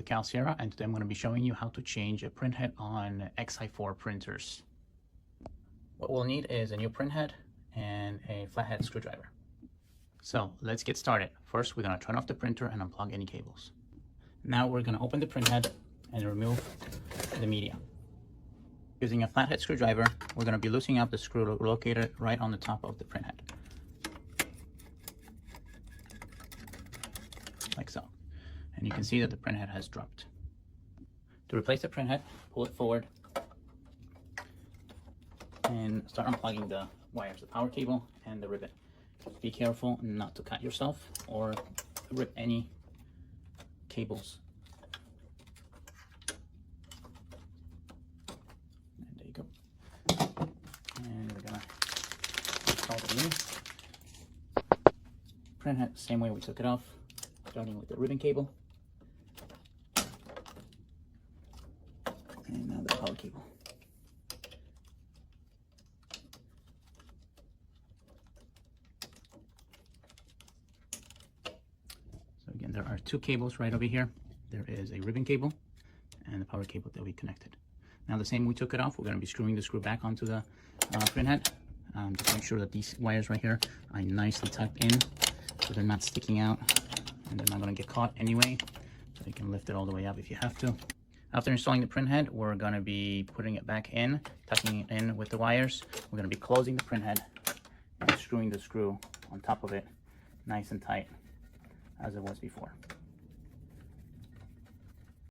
Sierra, and today I'm going to be showing you how to change a printhead on xi4 printers. What we'll need is a new printhead and a flathead screwdriver. So let's get started. First, we're going to turn off the printer and unplug any cables. Now we're going to open the printhead and remove the media. Using a flathead screwdriver, we're going to be loosening up the screw located right on the top of the printhead, like so. And you can see that the printhead has dropped. To replace the printhead, pull it forward and start unplugging the wires, the power cable and the ribbon. Be careful not to cut yourself or rip any cables. And there you go. And we're gonna install the new printhead same way we took it off, starting with the ribbon cable. And now the power cable. So again, there are two cables right over here. There is a ribbon cable and the power cable that we connected. Now the same we took it off, we're going to be screwing the screw back onto the printhead. Just make sure that these wires right here are nicely tucked in so they're not sticking out and they're not going to get caught anyway. So you can lift it all the way up if you have to. After installing the printhead, we're going to be putting it back in, tucking it in with the wires. We're going to be closing the printhead and screwing the screw on top of it nice and tight as it was before.